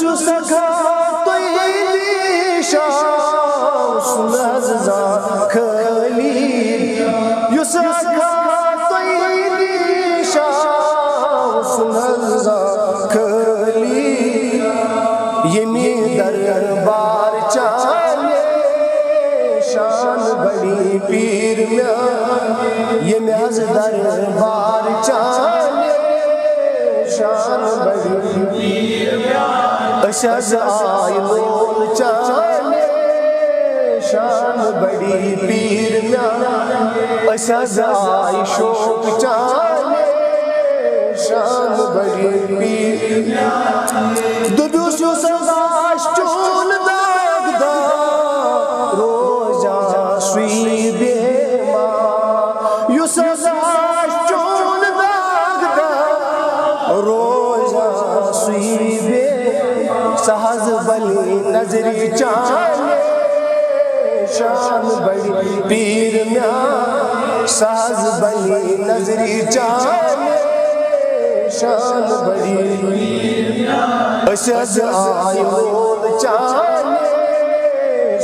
سکھا تویلی شاہ سنزا خلی سکھا تویلی شاہ سنزا خلی یمی دربار چانے شان بڑی پیر میں یمی از دربار چانے شان بڑی پیر میں اشز آئی لول چانے شان بڑی پیر میں اشز آئی شوق چانے شان بڑی پیر میں دبیوس یو سزاش چون داغ دا روزا سوی بیما یو سزاش چون داغ دا روزا سوی بیما سہز بلی نظری چانے شان بڑی پیر میں سہز بلی نظری چانے شان بڑی پیر میں اشز آئی لول چانے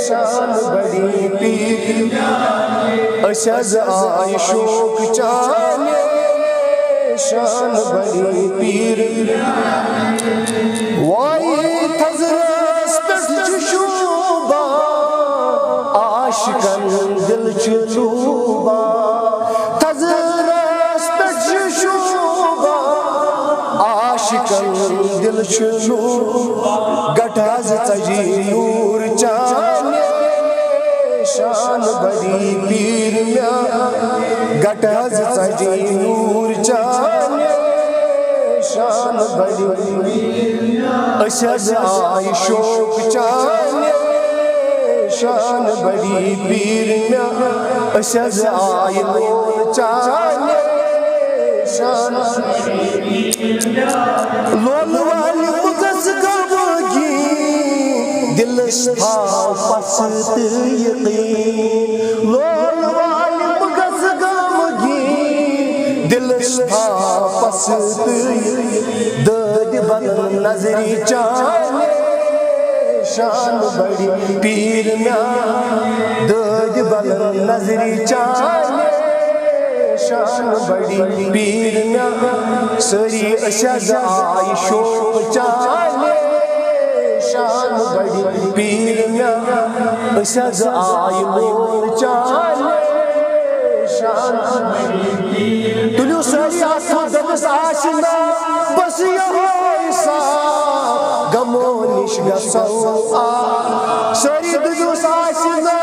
شان بڑی پیر میں اشز آئی شوق چانے شان بڑی پیر میں وائی تھزرس پٹ شوبا عاشقن دل چلوبا تھزرس پٹ شوبا عاشقن دل چلوبا گٹاز تجی نور چانے شان بڑی پیر میں گٹاز تجی نور چانے شان بڑی پیر میں اشز آئی شوق چانے شان بڑی پیر میں اشز آئی لول چانے شان بڑی پیر میں لول والی مگز گمگی دلس تھا پست یقین لول والی مگز گمگی دلس تھا پست یقین دد بدن نظری چانے شان بڑی پیر میں دد بدن نظری چانے شان بڑی پیر میں سری اشز آئی شوق چانے شان بڑی پیر میں اشز آئی لول چانے شان بڑی پیر میں تلیو سری آسا دبس آشنا بس یہ سا گمو نش گسو آ سری دلیو آشنا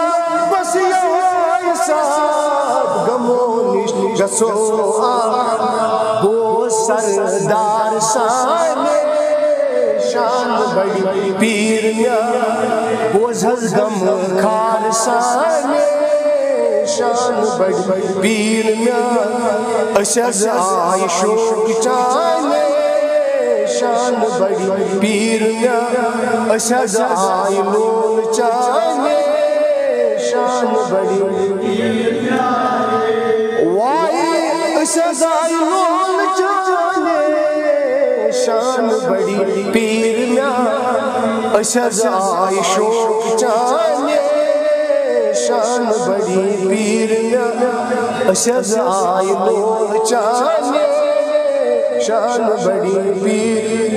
بس یہ سا گمو نش گسو آ گو سردار سانے شان بڑی پیر میں بوجھز غم خار سانے شان بڑی پیر میں اشز آئی شوق چانے شان بڑی پیر میں اشز آئی لول چانے شان بڑی پیر میں وائی اشز آئی لول چانے شان بڑی پیر میں اشز آئی شوق چانے شان بڑی پیر میں اشز آئی لول چانے شان بڑی پیر